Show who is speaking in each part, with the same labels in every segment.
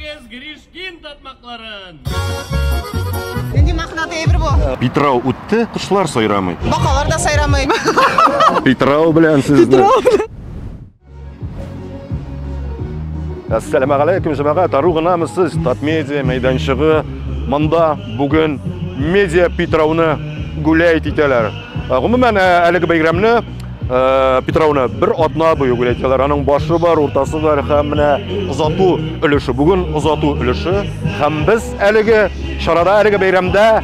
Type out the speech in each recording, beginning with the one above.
Speaker 1: Әйдәгез Гришкин татмакларын.
Speaker 2: Нинди мақнаты әйбір бұл?
Speaker 3: Питрау үтті, құшлар сайрамай.
Speaker 2: Бақалар да сайрамай.
Speaker 3: Питрау білән сізді. Ассаламу алейкум жамағат, аруғынамысыз Татмедиа майданшығы. Мында бүгін медиа Питрауны гуләйт етелер. Ғұмымен әлігі бәйграмны Питрауны бір атна бойы гуләйт етелер. Аның башы бар, ортасы бар, һәм ұзату үліші. Бүгін ұзату үліші. Һәм біз әлігі шарада әлігі бәйрамда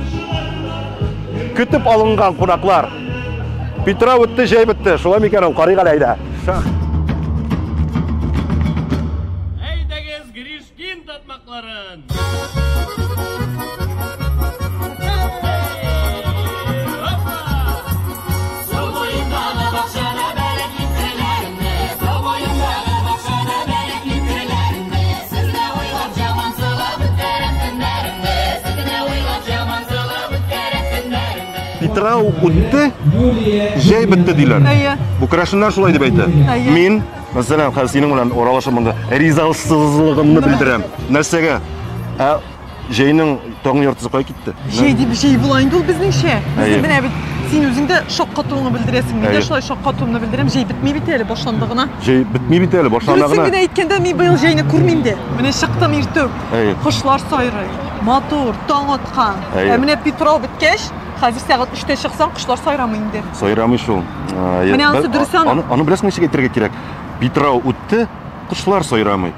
Speaker 3: күтіп алынған қонақлар. Питрау үтті, жай бітті. Шулай мекенім, қари қалайда.
Speaker 1: Әйдәгез Гришкин татмакларын.
Speaker 3: Питрау үтті, жай бітті дейлер. Бұл крашындар шулай деп айты. Мен, мәселен, сенің білән оралашымында ризасызлығымны білдірем. Нәрсеге? Жайның тоғын ертісі қой кетті.
Speaker 2: Жай деп жай болайынды ол біздіңше. Біздің бін әбіт, сен өзіңді шоққа туыңы білдіресің. Мен де шулай шоққа туымны білдірем. Жай бітмей бітелі башландығына.
Speaker 3: Жай бітмей бітелі башландығына.
Speaker 2: Дұрысың гіне айткенде мен бұл жайны көрмейм де. Міне шықтым ертіп. Құшлар сайрай, мотор, таң атқан. Міне Питрау біткеш. Қазір сағат 3-те шықсаң, құшлар сайрамайын де.
Speaker 3: Сайрамай шол.
Speaker 2: Міне анысы дұрыс аны.
Speaker 3: Аны білесің неше кетірге керек. Питрау үтті, құшлар сайрамай.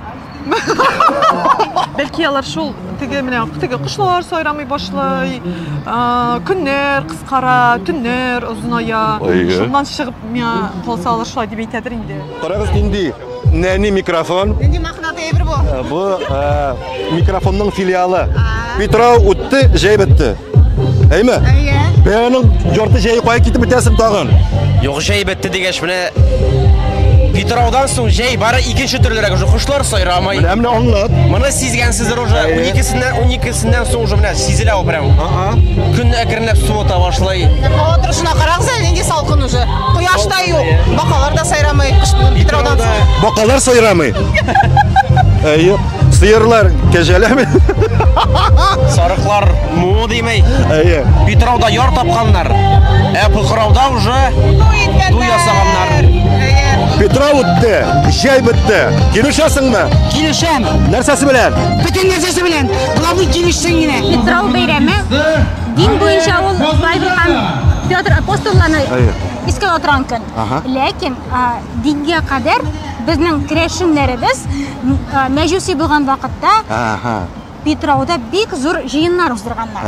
Speaker 2: Бәлки алар шол, теге құшлар сайрамай башлай. Күннер қысқара, түннер ұзыная. Шолдан шығып, мен қолса алар шолай деп айтадыр енді.
Speaker 3: Қарағыз ненде? Нәні микрофон.
Speaker 2: Ненде мақнаты әйбір бұл?
Speaker 3: Бұл микрофонның филиалы. Питрау үтті, жай бітті. Әйме? Бәнің жорты жайы қойы кетіп бітесім тағын?
Speaker 4: Жоқ, жай бітті дегеш міне Питраудан соң жай бары екінші түрлерек уже құшлар сайрамай.
Speaker 3: Міне аңлад.
Speaker 4: Мұны сезгенсіздер уже 12-сінен соң уже міне сезілі ау прям. Күн әкірініп суыта башлай.
Speaker 2: Отырышына қараңыз әлі ненде салқын уже. Құяштай yok. Бақалар да сайрамай. Питраудан соң.
Speaker 3: Бақалар сайрамай. Әйе, сиырлар кәжелеме?
Speaker 4: Сарықлар мұғы деймей.
Speaker 3: Әйе.
Speaker 4: Питрауда яр тапқандар. Пұқырауда уже дуй асағандар.
Speaker 3: Питрау үтті, жай бітті. Келушесің ме?
Speaker 5: Келушем.
Speaker 3: Нәрсесі білән?
Speaker 5: Бүтін нәрсесі білән. Бұлабы келушсің еңіне.
Speaker 6: Питрау бейрәмі дин бойынша ол Байбырхан Петр апостолланы иске отырған күн. Ләкин динге қадар біздің кірешінлеріміз мәжуси болған вақытта Питрауда бек зор жиынлар ұздырғандар.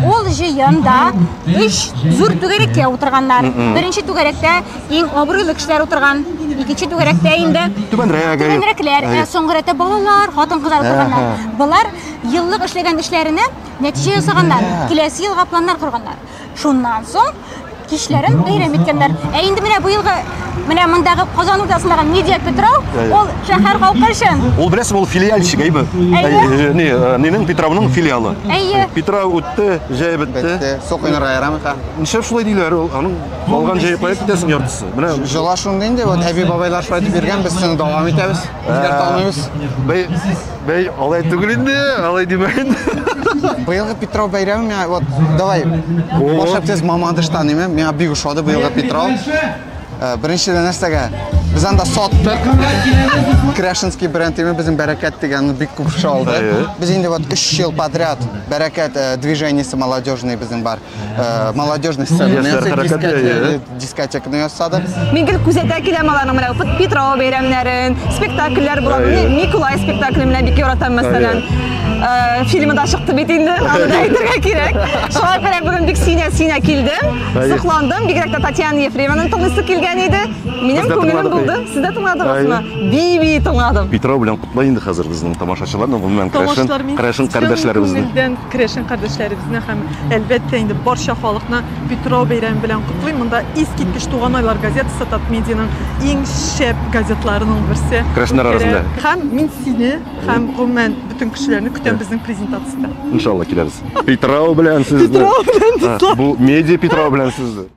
Speaker 6: Ол жиында 3 зор түгеректе отырғандар. Бірінші түгеректе ең обырлы кішілер отырған, екінші түгеректе енді түбенірекілер, соңғы ретте балалар, қатын қызар отырғандар. Бұлар еллық ішлеген ішлеріне нәтиже жасағандар, келесі елға пландар құрғандар. Шуннан соң кешілерін бейрем еткендер. Енді міне бұйылғы мұндағы Қазан ортасындағы медиа Питрау, ол шәһәр халқы үшін.
Speaker 3: Ол білесің, ол филиалшік, әйбі? Ненің Питрауның филиалы. Питрау үтті, жай бітті.
Speaker 7: Соқ ойнарға ярамы қа?
Speaker 3: Нешеп шулай дейлер, оның болған жайы қойып кетесің ертісі.
Speaker 7: Жола шуын дейінде, әбей бабайлар шуайды берген, біз сені давам етеміз. Біздер талмаймыз.
Speaker 3: Бәй, алай түгілінде, алай демейін.
Speaker 7: Бұйылғы Питрау бәйремі, давай, башап тез мамандыш танымы, мен бек ұшады бұйылғы Питрау. Біріншіден нәрсеге, біз анда саттық, Крашинский бренд емі біздің бәрәкәт деген бек көп шалды. Біз енді 3 жыл подряд бәрәкәт движениесі молодежный біздің бар. Молодежный сцена, дискотеканы ясады.
Speaker 8: Мен келіп күзетті келем аларының мұнағы Питрау бейремлерін, спектакльлер болады. Николай спектаклі міне бек еуратам мәселен. Фильмі да шықты бетінде, алыда айтырға керек. Шолай қарай бүгін бек синя келдім, сұқландым. Бекіректі Татьяна Ефремовнаның тұлғысы келген еді. Менің көңілім болды. Сізді тыңладыңыз ма? Бей тыңладым.
Speaker 3: Питрау білен құтлай енді қазір біздің тамашашыларына, бұнымен Крашин қардәшлеріміздің.
Speaker 2: Крашин қардәшлеріміздің һәм әлбәттә енді барша халықны Питрау бәйрәме белән құтлайм. Монда искиткеч туган айлар газетасы Татмедианың ең шәп газетларының берсе.
Speaker 3: Крашиннар арасында.
Speaker 2: Һәм мин сине һәм гомумән бүтән кешеләрне көтәм безнең презентацияда.
Speaker 3: Иншалла киләбез. Питрау белән сезне. Бу медиа Питрау белән сезне.